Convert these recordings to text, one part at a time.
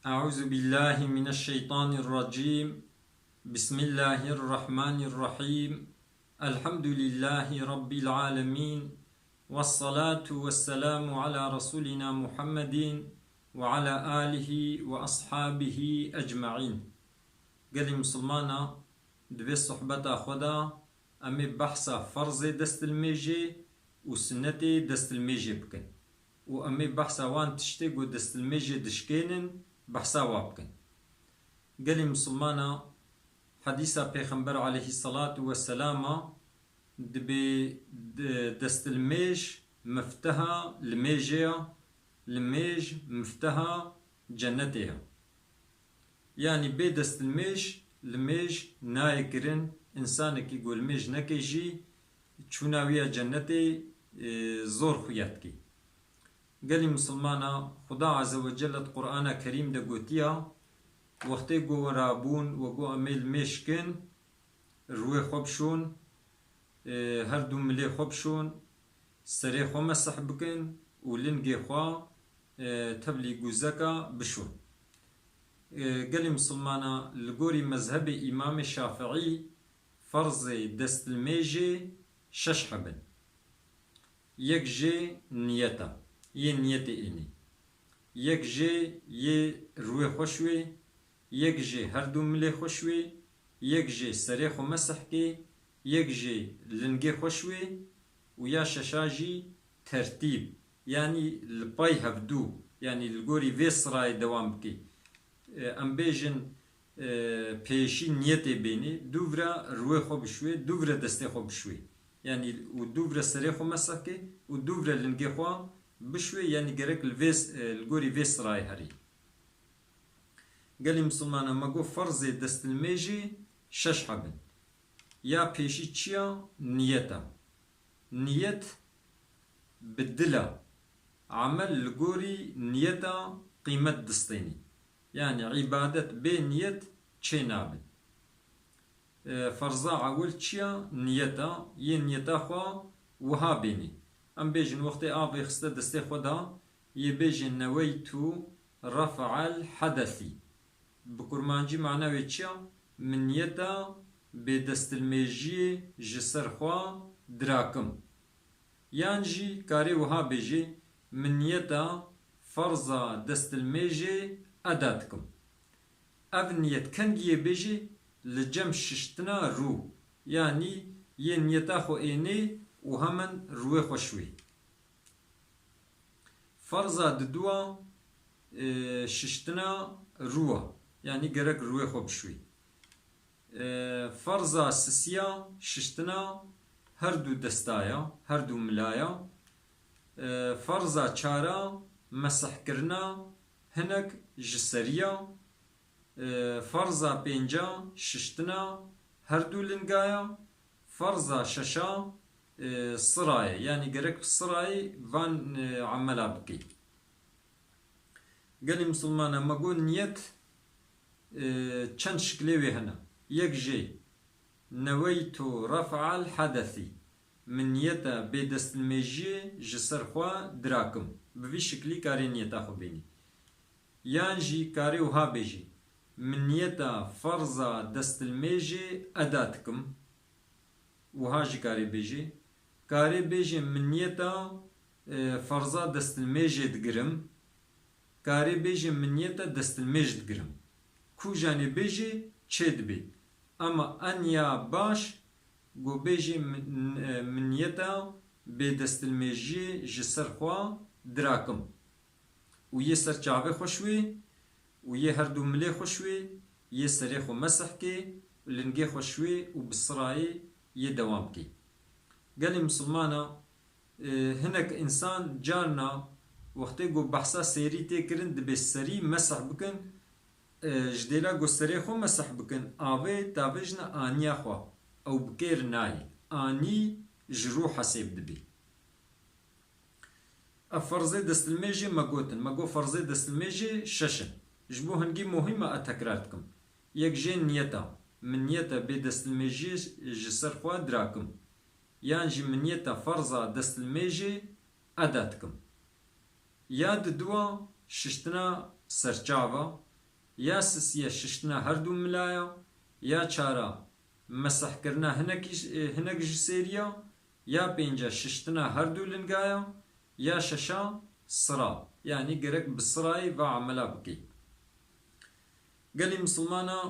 أعوذ بالله من الشيطان الرجيم. بسم الله الرحمن الرحيم. الحمد لله رب العالمين، والصلاة والسلام على رسولنا محمد وعلى آله وأصحابه أجمعين. قال مسلمانا دبي صحبة خدا أمي بحثا فرض دست الميجي وسنة دست الميجي بكن، وأمي بحثا وان تشتيق دست الميجي دشكينن بحثا وابكن. قال مسلمانا حديثا پیغمبر عليه الصلاة والسلام دبي دست الميج مفتها الميجيا، الميج مفتها جنتها. يعني بي دست الميج الميج نايكرن إنسانك يقول ميج نكيجي تشوناوية جنتي زور خياتكي. قال مسلمانا خدا عز وجل القرآن كريم دا قوتيا وقتی گو رابون و گو امیل میشکن روی خوب شون، هر دو ملی خوب شون، سری خو مسح بکن و لنگی خوا تبلی گوزکا بشون. قال مسلمانا لگوری مذهب امام شافعی فرض دست المیجی شش حبن. یک جی نیتا یه نیت اینی، یک جی یه روی خوشوی، یک جی هر دو ملی خوشوی، یک جی سری خو مسح کی، یک جی لنگی خوشوی و یا ششاجی ترتیب یعنی لپای هفدو، یعنی لگوری وی سرای دوام بکی. ام بیجن پیشی نیتی بینی دوورا روی خو بشوی، دوورا دستی خو بشوی، یعنی و دوورا سری خو مسح کی و دوورا لنگی خو بشوی، یعنی گرک لگوری وی سرای هری. قال مسلمانا ما قو فرض دست الميجي شش حبن. يا بيشي تشيا نيتا، نيت بالدلا عمل لقوري نيتا قيمة دستيني، يعني عبادة بين نيت تشي نابن. فرضا عول تشيا نيتا ين نيتا خوا وها بيني. ام بيجن وقتي آبي خسته دستي خدا يبيجن نويتو رفع الحدثي. بكرمانجي معناه چيا؟ من نيتا بدست الميجي جسر خوا دراكم. يانجي كاري وها بيجي من نيتا فرضا دست الميجي أداتكم. اف نيت كنجي بيجي لجم ششتنا رو، يعني ين نيتا خو ايني وهمن روي خوشوي. فرضا ددوا ششتنا روه، يعني جرك روي خوب شوي. فرضا سسيا ششتنا هردو دستايا هردو ملايا. فرضا چارا مسح كرنا هنك جسريا. فرضا بينجا ششتنا هردو لنقايا. فرضا ششا صراي، يعني جرك صراي فان عملا بكي. قال مسلمانا ما قول نيت چند شكلي هنا. يك جي نويتو رفع الحدثي من نيتا بدست الميجي جسر خوا دراكم، بفي شكلي كاري نيتا خو بيني. يانجي كاري وها بيجي من نيتا فرضا دست الميجي أداتكم، وهاجي كاري بيجي. كاري بيجي من نيتا فرضا دست الميجي دقرم، كاري بيجي من نيتا دست الميج دقرم. کو جاني بيجي چد بي، اما انيا باش گو بيجي من يتا بدست الميجي جسر خوا دراكم، ويسر چاوي خوشوي ويه هردو ملي خوشوي، يسر خو مسح كي لنگي خوشوي وبصراي يدوام كي. قال مسلمانا هناك انسان جارنا وقتی گو بحثا سيري تكرن دبي سري مسح بكن جديلا گستری خو مسح بکن آوه تابجنا آنیا خو او بکر نای آنی جرو حسیب دبی. افرزي دست الميجي ما فرزي دست الميجي ششن. جبو هنگي مهمة اتكرارتكم. يك جين نيتا من نيتا بدست الميجي جسر خوا دراكم، يانجي من نيتا فرزا دست الميجي اداتكم. ياد دوا ششتنا سرچاوا یا سسیە ششتنا هەردوو ملایە یا چارە مەسەحکردنا هەنێک ji سێریە یا پێنجە ششتنا هەردوو لنگایە یا شەشە سڕا یعنی گەرەک bi سڕایی va amela bikەی. Gelê misilmana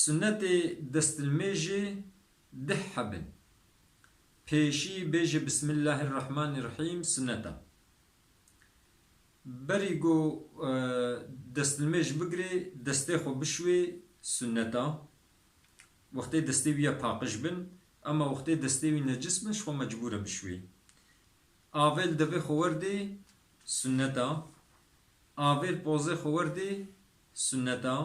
sünnetê destilmêjê dih hebin. Pêşî bêje Bismillahirrahmanirrahim sünneta. Berî got destilmêj bigire destê xwe bişwê sünneta. Wextê destê wî ya paqij bin ama wextê destê wî necis bin ji xwe mecbûr e bişwê. Avêl devê xwe werdê sünneta. Avêl pozê xwe werdê sünneta.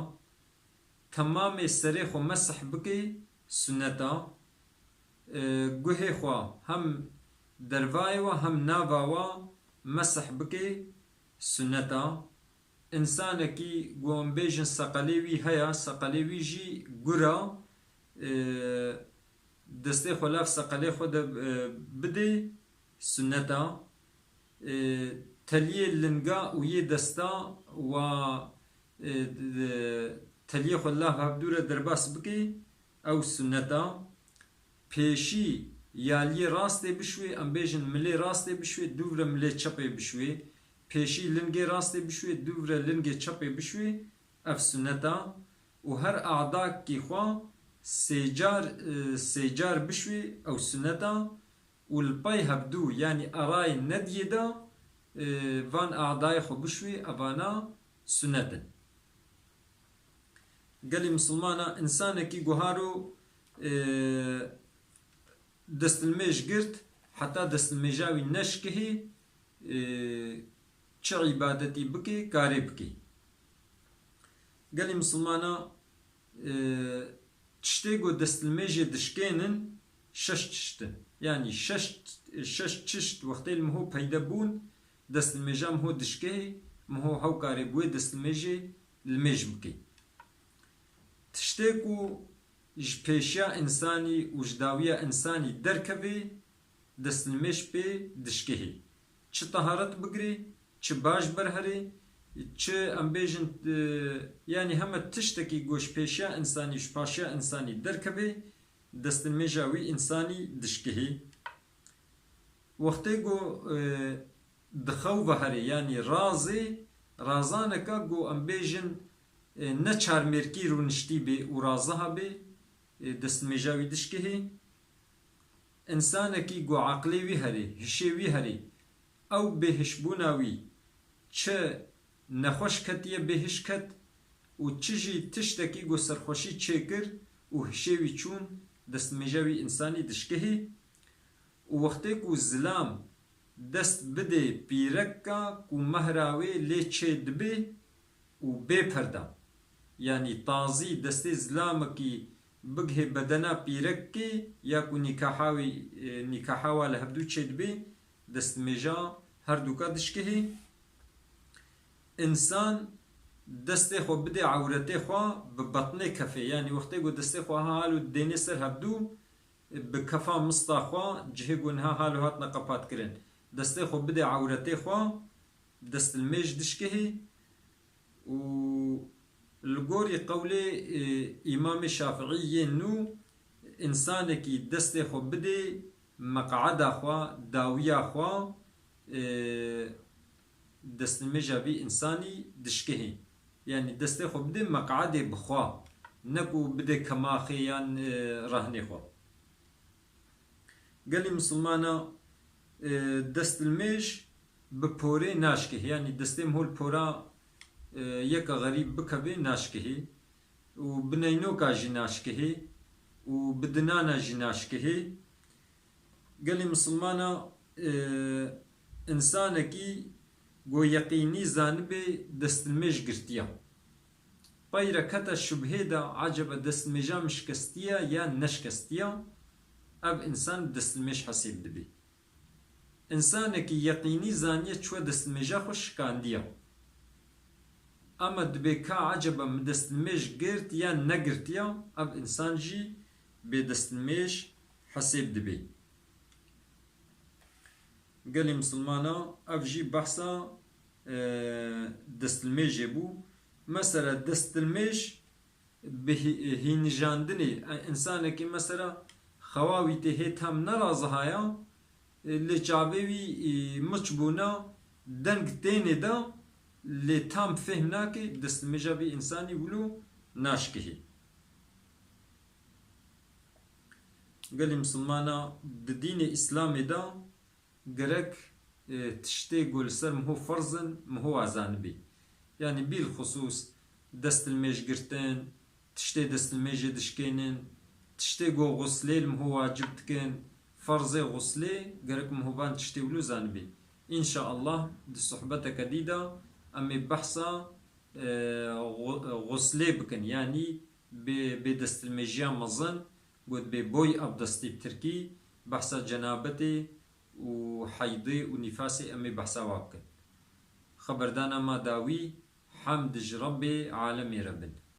Temamê serê xwe mesih bike sünneta. Guhê xwe hem dervayê we hem nava we mesih bike sünneta. İnsanekî got em bêjin seqelê wî heye seqelê wî jî gura destê xwe lav seqelê xwe de bide sünneta. Teliyê linga û yê desta wa teliyê xwe lav hevdû re derbas bike ew sünneta. Pêşî yaliyê rastê bişwê em bêjin milê rastê bişwê dû vire milê çepê bişwê. Pêşî lingê rastê bişwê dû vire lingê çepê bişwê ev sünneta. û her adakî xwe sêcar bişwê ew sünneta. û li pey hevdû yani erayê nediyê de van adayê xwe bişwê evana sünnetin. Gelê misilmana insanekî guharo destilmêj girt heta destilmêja wî neşkihê çi îbadetî bike karê bike. Gelê misilmana tiştê got destilmêjê dişkênin şeş tiştin. Yani şeş çişt wextê li miho peyda bûn destilmêja miho dişkehê miho hew karê bi wê destilmêjê li mêj bike. Tiştê ku ji pêşiya insanî û ji dawiya insanî derkeve destilmêj pê dişkehê. Çi taharet bigire, çi baş berhere, çi em bêjin yani heme tiştekî got ji pêşiya insanî ji paşiya insanî derkeve destilmêja wî insanî dişkehê. Wextê got dixew here yani razê razaneka got em bêjin ne çarmêrkî rûniştî bê û raziha bê destilmêja wî dişkehê. İnsanekî got aqlê wî here hişê wî here ew bêhişbûna wî çi nexweş ketiye bêhiş ket û çi jî tiştekî got serxweşî çêkir û hişê wî çûn destilmêja wî insanî dişkehê. û wextê ku zilam dest bide pîreka ku mehra wê lê çê dibe û bê perda yani tazî destê zilamekî bigihê bedena pîrekê ya ku nîkaha wa li hevdû çê dibe destilmêja herdûka dişkehê. İnsan destê xwe bide ewretê xwe bi betnê kefê yani wextê got destê xwe hal û dênê ser hevdû bi kefa mista xwe cihê got niha hal û hatine qepatkirin. Destê xwe bide ewretê xwe destilmêj dişkehê. û li gorî qewlê İmamê Şafiî yên nû insanekî destê xwe bide meqعeda xwe dawiya xwe destilmêja vî insanî dişkehê. Yani destê xwe bide meqعedê bi xwe ne ku bide kemaxê yan rehnê xwe. Gelê misilmana destilmêj bi porê naşkehê yani destê mihol pora yeka xerîb bikeve naşkehê û bi neynoka jî naşkehê û bi dinana jî naşkehê. Gelê misilmana insanekî got yeqînî zanibe destilmêj girtiya. Peyre kete şubhê de acaba destilmêja min şikestiye ya neşkestiye ev insan destilmêj hesêb dibe. İnsanekî yeqînî zaniye çûye destilmêja xwe şikandiye. Ama dibe ka acaba min destilmêj girt ya negirtiye ev insan jî bê destilmêj hesêb dibe. Gelê misilmana ev jî behsa destilmêjê bû مثلا دست المش بهینجاندنی انسان که مثلا خواوی تهت هم نرازهایا لچابوی مچ بونا دنگ تینه دا لتام فهمنا که دست مجابی انسانی ولو ناشکهی قال مسلمانا دين اسلام دا قرك تشتي قول سر مهو فرزن مهو عزانبي يعني بالخصوص دست الميج قرتين تشتي دست الميج دشكينن تشتي قو غسلي المهو واجب تكن فرزي غسلي قرك مهو بان تشتي ولو زانبي ان شاء الله دي صحبتك ديدا امي بحثا غسلي بكن يعني بدست الميجيان مظن قد ببوي أبدستي بتركي بحثا جنابتي وحيضي ونفاسي أمي بحثا واكن خبردانا ما داوي حمد ربي عالمي ربن